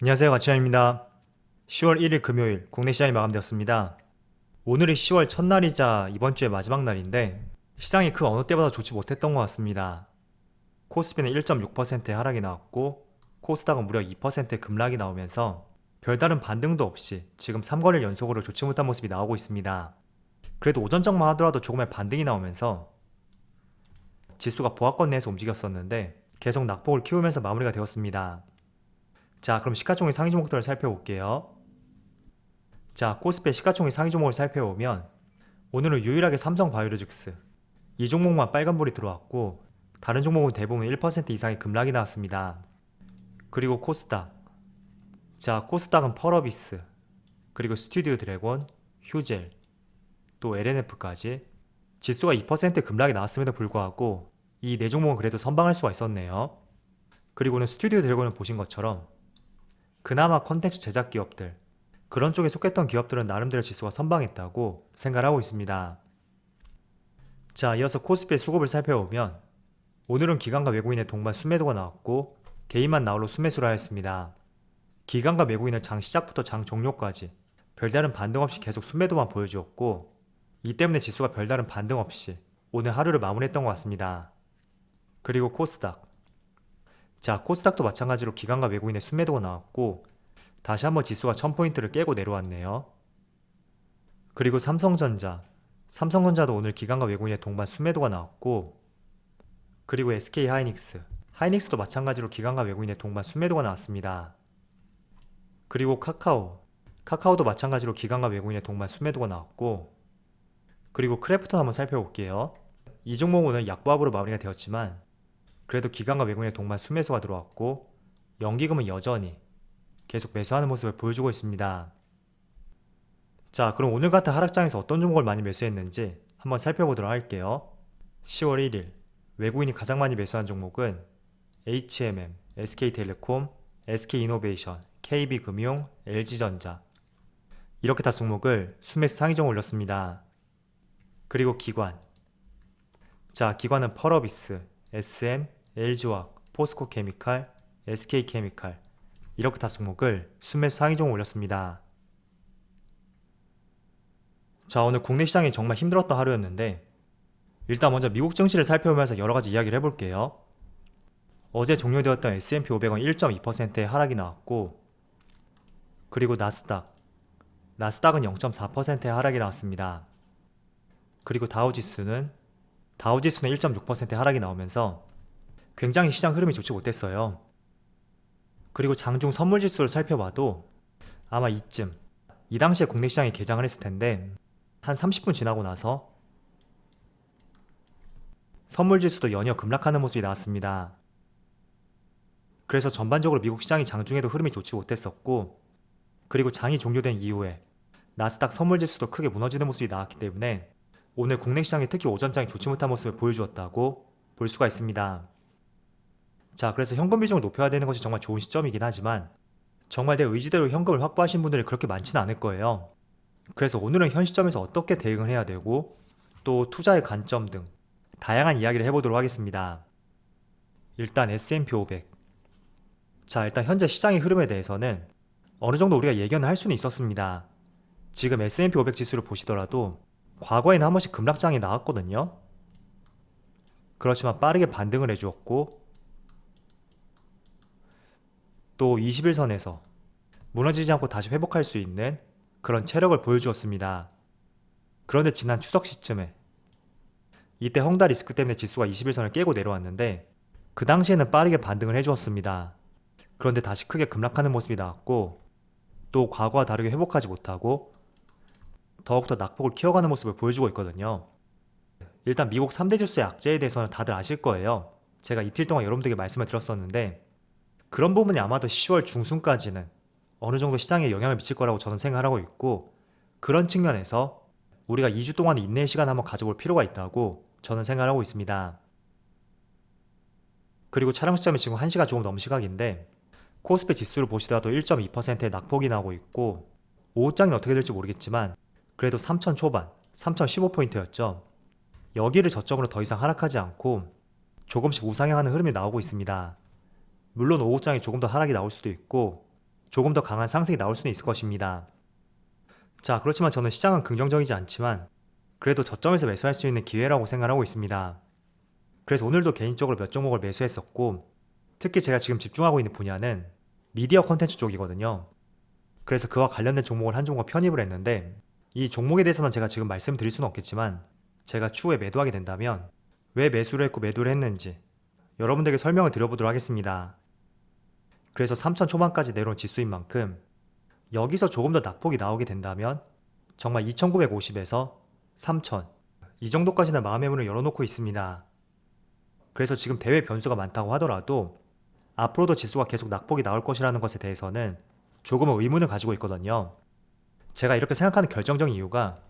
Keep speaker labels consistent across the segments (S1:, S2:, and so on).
S1: 안녕하세요, 가치현입니다. 10월 1일 금요일 국내 시장이 마감되었습니다. 오늘이 10월 첫날이자 이번 주의 마지막 날인데 시장이 그 어느 때보다 좋지 못했던 것 같습니다. 코스피는 1.6%의 하락이 나왔고 코스닥은 무려 2%의 급락이 나오면서 별다른 반등도 없이 지금 3거래일 연속으로 좋지 못한 모습이 나오고 있습니다. 그래도 오전장만 하더라도 조금의 반등이 나오면서 지수가 보합권 내에서 움직였었는데 계속 낙폭을 키우면서 마무리가 되었습니다. 자, 그럼 시가총액 상위 종목들을 살펴볼게요. 자, 코스피의 시가총액 상위 종목을 살펴보면 오늘은 유일하게 삼성바이오로직스 이 종목만 빨간불이 들어왔고 다른 종목은 대부분 1% 이상의 급락이 나왔습니다. 그리고 코스닥, 자, 코스닥은 펄어비스, 그리고 스튜디오 드래곤, 휴젤, 또 LNF까지 지수가 2% 급락이 나왔음에도 불구하고 이 네 종목은 그래도 선방할 수가 있었네요. 그리고는 스튜디오 드래곤을 보신 것처럼 그나마 컨텐츠 제작 기업들, 그런 쪽에 속했던 기업들은 나름대로 지수가 선방했다고 생각을 하고 있습니다. 자, 이어서 코스피의 수급을 살펴보면 오늘은 기관과 외국인의 동반 순매도가 나왔고 개인만 나홀로 순매수를 하였습니다. 기관과 외국인은 장 시작부터 장 종료까지 별다른 반등 없이 계속 순매도만 보여주었고 이 때문에 지수가 별다른 반등 없이 오늘 하루를 마무리했던 것 같습니다. 그리고 코스닥, 자, 코스닥도 마찬가지로 기관과 외국인의 순매도가 나왔고 다시 한번 지수가 1000포인트를 깨고 내려왔네요. 그리고 삼성전자도 오늘 기관과 외국인의 동반 순매도가 나왔고 그리고 하이닉스도 마찬가지로 기관과 외국인의 동반 순매도가 나왔습니다. 그리고 카카오도 마찬가지로 기관과 외국인의 동반 순매도가 나왔고 그리고 크래프톤 한번 살펴볼게요. 이 종목은 오늘 약보합으로 마무리가 되었지만 그래도 기관과 외국인의 동반 순매수가 들어왔고 연기금은 여전히 계속 매수하는 모습을 보여주고 있습니다. 자, 그럼 오늘 같은 하락장에서 어떤 종목을 많이 매수했는지 한번 살펴보도록 할게요. 10월 1일 외국인이 가장 많이 매수한 종목은 HMM, SK텔레콤, SK이노베이션, KB금융, LG전자 이렇게 다 종목을 순매수 상위종에 올렸습니다. 그리고 기관, 자, 기관은 펄어비스, SM, LG화학, 포스코케미칼, SK케미칼 이렇게 다 종목을 순매수 상위종에 올렸습니다. 자, 오늘 국내 시장이 정말 힘들었던 하루였는데 일단 먼저 미국 증시를 살펴보면서 여러가지 이야기를 해볼게요. 어제 종료되었던 S&P 500은 1.2%의 하락이 나왔고 그리고 나스닥은 0.4%의 하락이 나왔습니다. 그리고 다우지수는 1.6%의 하락이 나오면서 굉장히 시장 흐름이 좋지 못했어요. 그리고 장중 선물지수를 살펴봐도 아마 이 당시에 국내 시장이 개장을 했을 텐데 한 30분 지나고 나서 선물지수도 연이어 급락하는 모습이 나왔습니다. 그래서 전반적으로 미국 시장이 장중에도 흐름이 좋지 못했었고 그리고 장이 종료된 이후에 나스닥 선물지수도 크게 무너지는 모습이 나왔기 때문에 오늘 국내 시장이 특히 오전장이 좋지 못한 모습을 보여주었다고 볼 수가 있습니다. 자, 그래서 현금 비중을 높여야 되는 것이 정말 좋은 시점이긴 하지만 정말 내 의지대로 현금을 확보하신 분들이 그렇게 많지는 않을 거예요. 그래서 오늘은 현 시점에서 어떻게 대응을 해야 되고 또 투자의 관점 등 다양한 이야기를 해보도록 하겠습니다. 일단 S&P 500, 자, 일단 현재 시장의 흐름에 대해서는 어느 정도 우리가 예견을 할 수는 있었습니다. 지금 S&P 500 지수를 보시더라도 과거에는 한 번씩 급락장이 나왔거든요. 그렇지만 빠르게 반등을 해주었고 또 21선에서 무너지지 않고 다시 회복할 수 있는 그런 체력을 보여주었습니다. 그런데 지난 추석 시점에 이때 헝다 리스크 때문에 지수가 21선을 깨고 내려왔는데 그 당시에는 빠르게 반등을 해주었습니다. 그런데 다시 크게 급락하는 모습이 나왔고 또 과거와 다르게 회복하지 못하고 더욱더 낙폭을 키워가는 모습을 보여주고 있거든요. 일단 미국 3대 지수의 악재에 대해서는 다들 아실 거예요. 제가 이틀 동안 여러분들에게 말씀을 드렸었는데 그런 부분이 아마도 10월 중순까지는 어느 정도 시장에 영향을 미칠 거라고 저는 생각을 하고 있고 그런 측면에서 우리가 2주 동안의 인내의 시간을 한번 가져볼 필요가 있다고 저는 생각을 하고 있습니다. 그리고 촬영 시점이 지금 1시가 조금 넘은 시각인데 코스피 지수를 보시더라도 1.2%의 낙폭이 나오고 있고 오후장은 어떻게 될지 모르겠지만 그래도 3000 초반, 3015포인트였죠. 여기를 저점으로 더 이상 하락하지 않고 조금씩 우상향하는 흐름이 나오고 있습니다. 물론 오후장에 조금 더 하락이 나올 수도 있고 조금 더 강한 상승이 나올 수는 있을 것입니다. 자, 그렇지만 저는 시장은 긍정적이지 않지만 그래도 저점에서 매수할 수 있는 기회라고 생각하고 있습니다. 그래서 오늘도 개인적으로 몇 종목을 매수했었고, 특히 제가 지금 집중하고 있는 분야는 미디어 콘텐츠 쪽이거든요. 그래서 그와 관련된 종목을 한 종목 편입을 했는데, 이 종목에 대해서는 제가 지금 말씀드릴 수는 없겠지만 제가 추후에 매도하게 된다면 왜 매수를 했고 매도를 했는지 여러분들에게 설명을 드려보도록 하겠습니다. 그래서 3천 초반까지 내려온 지수인 만큼 여기서 조금 더 낙폭이 나오게 된다면 정말 2950에서 3000 이 정도까지는 마음의 문을 열어놓고 있습니다. 그래서 지금 대외 변수가 많다고 하더라도 앞으로도 지수가 계속 낙폭이 나올 것이라는 것에 대해서는 조금은 의문을 가지고 있거든요. 제가 이렇게 생각하는 결정적인 이유가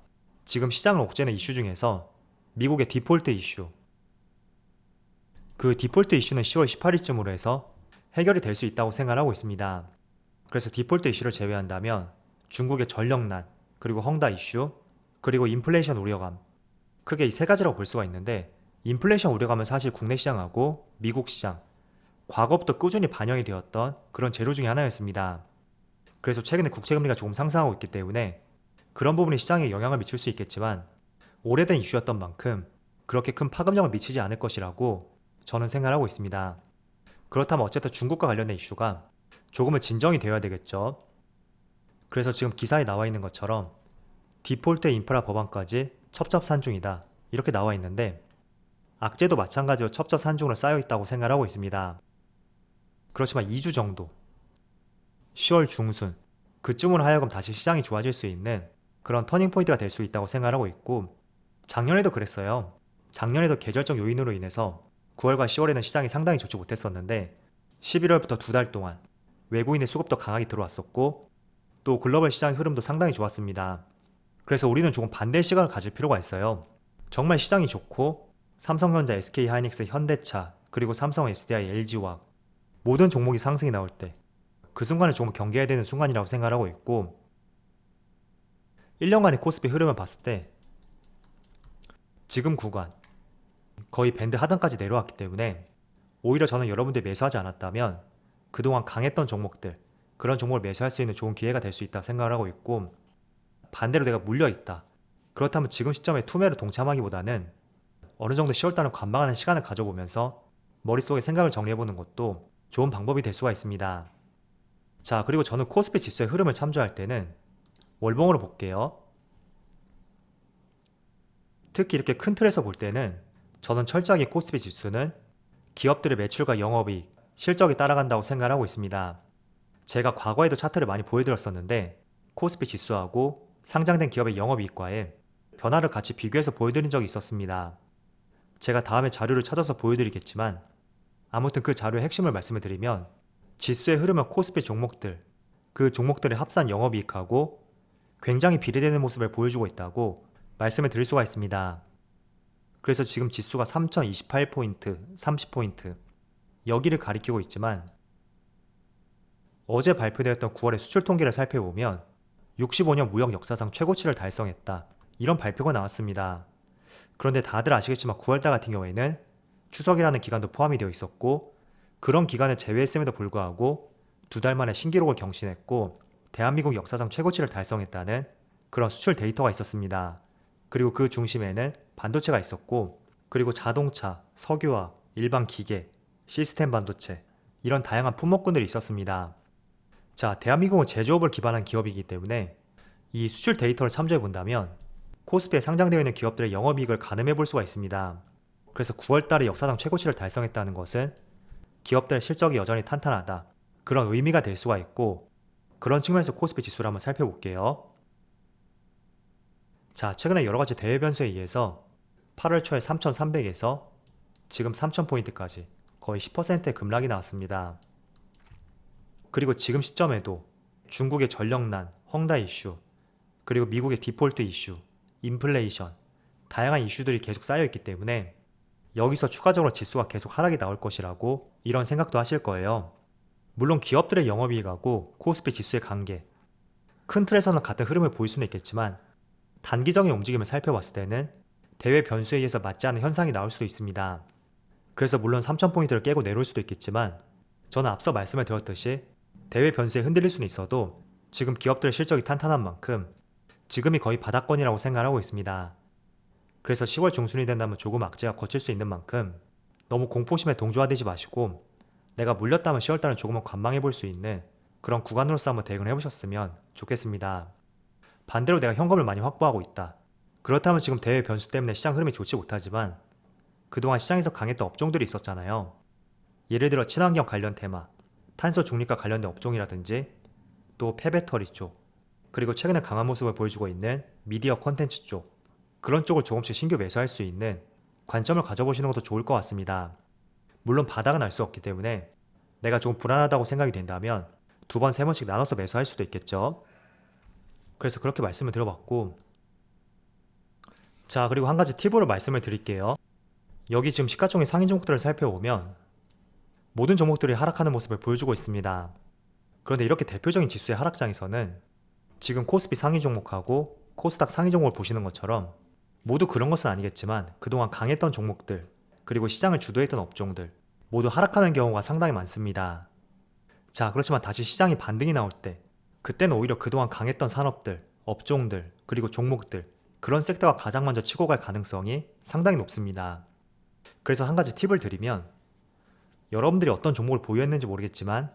S1: 지금 시장을 옥죄는 이슈 중에서 미국의 디폴트 이슈, 그 디폴트 이슈는 10월 18일쯤으로 해서 해결이 될 수 있다고 생각하고 있습니다. 그래서 디폴트 이슈를 제외한다면 중국의 전력난, 그리고 헝다 이슈, 그리고 인플레이션 우려감, 크게 이 세 가지라고 볼 수가 있는데, 인플레이션 우려감은 사실 국내 시장하고 미국 시장, 과거부터 꾸준히 반영이 되었던 그런 재료 중에 하나였습니다. 그래서 최근에 국채금리가 조금 상승하고 있기 때문에 그런 부분이 시장에 영향을 미칠 수 있겠지만 오래된 이슈였던 만큼 그렇게 큰 파급력을 미치지 않을 것이라고 저는 생각하고 있습니다. 그렇다면 어쨌든 중국과 관련된 이슈가 조금은 진정이 되어야 되겠죠. 그래서 지금 기사에 나와 있는 것처럼 디폴트 인프라 법안까지 첩첩산중이다 이렇게 나와 있는데, 악재도 마찬가지로 첩첩산중으로 쌓여 있다고 생각하고 있습니다. 그렇지만 2주 정도, 10월 중순 그쯤으로 하여금 다시 시장이 좋아질 수 있는 그런 터닝포인트가 될 수 있다고 생각하고 있고, 작년에도 그랬어요. 작년에도 계절적 요인으로 인해서 9월과 10월에는 시장이 상당히 좋지 못했었는데 11월부터 2달 동안 외국인의 수급도 강하게 들어왔었고, 또 글로벌 시장 흐름도 상당히 좋았습니다. 그래서 우리는 조금 반대의 시각을 가질 필요가 있어요. 정말 시장이 좋고 삼성전자, SK하이닉스, 현대차, 그리고 삼성, SDI, LG화학 모든 종목이 상승이 나올 때 그 순간을 조금 경계해야 되는 순간이라고 생각하고 있고, 1년간의 코스피 흐름을 봤을 때 지금 구간 거의 밴드 하단까지 내려왔기 때문에 오히려 저는 여러분들이 매수하지 않았다면 그동안 강했던 종목들, 그런 종목을 매수할 수 있는 좋은 기회가 될 수 있다 생각을 하고 있고, 반대로 내가 물려있다, 그렇다면 지금 시점에 투매로 동참하기보다는 어느 정도 10월달은 관망하는 시간을 가져보면서 머릿속에 생각을 정리해보는 것도 좋은 방법이 될 수가 있습니다. 자, 그리고 저는 코스피 지수의 흐름을 참조할 때는 월봉으로 볼게요. 특히 이렇게 큰 틀에서 볼 때는 저는 철저하게 코스피 지수는 기업들의 매출과 영업이익, 실적이 따라간다고 생각하고 있습니다. 제가 과거에도 차트를 많이 보여드렸었는데 코스피 지수하고 상장된 기업의 영업이익과의 변화를 같이 비교해서 보여드린 적이 있었습니다. 제가 다음에 자료를 찾아서 보여드리겠지만 아무튼 그 자료의 핵심을 말씀을 드리면, 지수의 흐름은 코스피 종목들, 그 종목들의 합산 영업이익하고 굉장히 비례되는 모습을 보여주고 있다고 말씀을 드릴 수가 있습니다. 그래서 지금 지수가 3028포인트, 30포인트 여기를 가리키고 있지만, 어제 발표되었던 9월의 수출 통계를 살펴보면 65년 무역 역사상 최고치를 달성했다, 이런 발표가 나왔습니다. 그런데 다들 아시겠지만 9월달 같은 경우에는 추석이라는 기간도 포함이 되어 있었고, 그런 기간을 제외했음에도 불구하고 2달 만에 신기록을 경신했고 대한민국 역사상 최고치를 달성했다는 그런 수출 데이터가 있었습니다. 그리고 그 중심에는 반도체가 있었고, 그리고 자동차, 석유화학, 일반 기계, 시스템 반도체 이런 다양한 품목군들이 있었습니다. 자, 대한민국은 제조업을 기반한 기업이기 때문에 이 수출 데이터를 참조해 본다면 코스피에 상장되어 있는 기업들의 영업이익을 가늠해 볼 수가 있습니다. 그래서 9월달에 역사상 최고치를 달성했다는 것은 기업들의 실적이 여전히 탄탄하다, 그런 의미가 될 수가 있고, 그런 측면에서 코스피 지수를 한번 살펴볼게요. 자, 최근에 여러가지 대외 변수에 의해서 8월 초에 3300에서 지금 3000포인트까지 거의 10%의 급락이 나왔습니다. 그리고 지금 시점에도 중국의 전력난, 헝다 이슈, 그리고 미국의 디폴트 이슈, 인플레이션, 다양한 이슈들이 계속 쌓여있기 때문에 여기서 추가적으로 지수가 계속 하락이 나올 것이라고 이런 생각도 하실 거예요. 물론 기업들의 영업이익하고 코스피 지수의 관계, 큰 틀에서는 같은 흐름을 보일 수는 있겠지만 단기적인 움직임을 살펴봤을 때는 대외 변수에 의해서 맞지 않는 현상이 나올 수도 있습니다. 그래서 물론 3000포인트를 깨고 내려올 수도 있겠지만 저는 앞서 말씀을 드렸듯이 대외 변수에 흔들릴 수는 있어도 지금 기업들의 실적이 탄탄한 만큼 지금이 거의 바닥권이라고 생각하고 있습니다. 그래서 10월 중순이 된다면 조금 악재가 거칠 수 있는 만큼 너무 공포심에 동조화되지 마시고 내가 물렸다면 10월달은 조금은 관망해 볼 수 있는 그런 구간으로서 한번 대응을 해보셨으면 좋겠습니다. 반대로 내가 현금을 많이 확보하고 있다. 그렇다면 지금 대외 변수 때문에 시장 흐름이 좋지 못하지만 그동안 시장에서 강했던 업종들이 있었잖아요. 예를 들어 친환경 관련 테마, 탄소 중립과 관련된 업종이라든지 또 폐배터리 쪽, 그리고 최근에 강한 모습을 보여주고 있는 미디어 콘텐츠 쪽, 그런 쪽을 조금씩 신규 매수할 수 있는 관점을 가져보시는 것도 좋을 것 같습니다. 물론 바닥은 알 수 없기 때문에 내가 좀 불안하다고 생각이 된다면 2번, 3번씩 나눠서 매수할 수도 있겠죠. 그래서 그렇게 말씀을 드려봤고, 자, 그리고 한 가지 팁으로 말씀을 드릴게요. 여기 지금 시가총액 상위 종목들을 살펴보면 모든 종목들이 하락하는 모습을 보여주고 있습니다. 그런데 이렇게 대표적인 지수의 하락장에서는 지금 코스피 상위 종목하고 코스닥 상위 종목을 보시는 것처럼 모두 그런 것은 아니겠지만 그동안 강했던 종목들, 그리고 시장을 주도했던 업종들 모두 하락하는 경우가 상당히 많습니다. 자, 그렇지만 다시 시장이 반등이 나올 때 그때는 오히려 그동안 강했던 산업들, 업종들, 그리고 종목들, 그런 섹터가 가장 먼저 치고 갈 가능성이 상당히 높습니다. 그래서 한 가지 팁을 드리면, 여러분들이 어떤 종목을 보유했는지 모르겠지만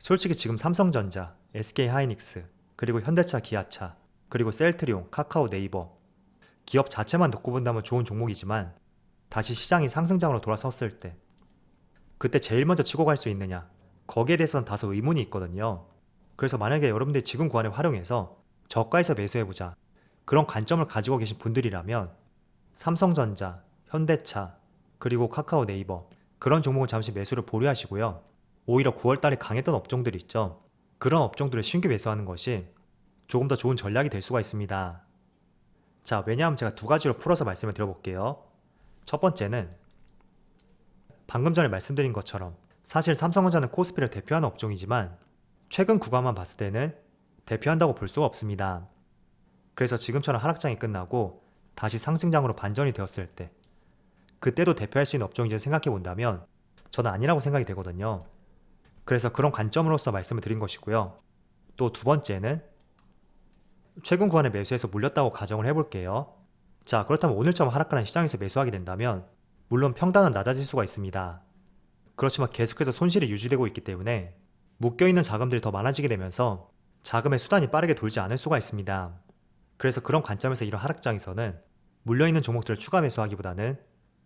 S1: 솔직히 지금 삼성전자, SK하이닉스, 그리고 현대차, 기아차, 그리고 셀트리온, 카카오, 네이버 기업 자체만 놓고 본다면 좋은 종목이지만 다시 시장이 상승장으로 돌아섰을 때 그때 제일 먼저 치고 갈 수 있느냐, 거기에 대해서는 다소 의문이 있거든요. 그래서 만약에 여러분들이 지금 구간을 활용해서 저가에서 매수해보자, 그런 관점을 가지고 계신 분들이라면 삼성전자, 현대차, 그리고 카카오, 네이버 그런 종목은 잠시 매수를 보류하시고요. 오히려 9월달에 강했던 업종들이 있죠. 그런 업종들을 신규 매수하는 것이 조금 더 좋은 전략이 될 수가 있습니다. 자, 왜냐하면 제가 2가지로 풀어서 말씀을 드려볼게요. 첫 번째는 방금 전에 말씀드린 것처럼 사실 삼성전자는 코스피를 대표하는 업종이지만 최근 구간만 봤을 때는 대표한다고 볼 수가 없습니다. 그래서 지금처럼 하락장이 끝나고 다시 상승장으로 반전이 되었을 때 그때도 대표할 수 있는 업종인지 생각해 본다면 저는 아니라고 생각이 되거든요. 그래서 그런 관점으로서 말씀을 드린 것이고요. 또 2번째는 최근 구간에 매수해서 물렸다고 가정을 해볼게요. 자, 그렇다면 오늘처럼 하락하는 시장에서 매수하게 된다면 물론 평단은 낮아질 수가 있습니다. 그렇지만 계속해서 손실이 유지되고 있기 때문에 묶여있는 자금들이 더 많아지게 되면서 자금의 수단이 빠르게 돌지 않을 수가 있습니다. 그래서 그런 관점에서 이런 하락장에서는 물려있는 종목들을 추가 매수하기보다는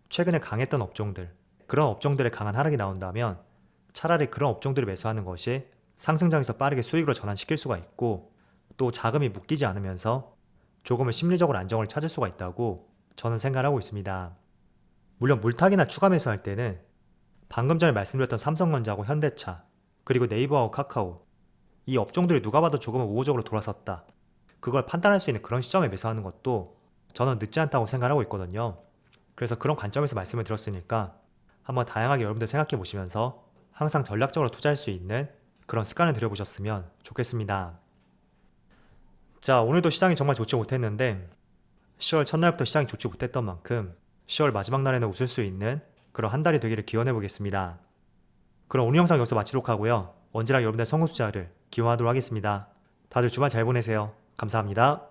S1: 최근에 강했던 업종들, 그런 업종들의 강한 하락이 나온다면 차라리 그런 업종들을 매수하는 것이 상승장에서 빠르게 수익으로 전환시킬 수가 있고 또 자금이 묶이지 않으면서 조금은 심리적으로 안정을 찾을 수가 있다고 저는 생각하고 있습니다. 물론 물타기나 추가 매수할 때는 방금 전에 말씀드렸던 삼성전자하고 현대차, 그리고 네이버하고 카카오 이 업종들이 누가 봐도 조금은 우호적으로 돌아섰다, 그걸 판단할 수 있는 그런 시점에 매수하는 것도 저는 늦지 않다고 생각하고 있거든요. 그래서 그런 관점에서 말씀을 드렸으니까 한번 다양하게 여러분들 생각해 보시면서 항상 전략적으로 투자할 수 있는 그런 습관을 들여보셨으면 좋겠습니다. 자, 오늘도 시장이 정말 좋지 못했는데 10월 첫날부터 시장이 좋지 못했던 만큼 10월 마지막 날에는 웃을 수 있는 그런 한 달이 되기를 기원해 보겠습니다. 그럼 오늘 영상 여기서 마치도록 하고요. 언제나 여러분들의 성공 투자를 기원하도록 하겠습니다. 다들 주말 잘 보내세요. 감사합니다.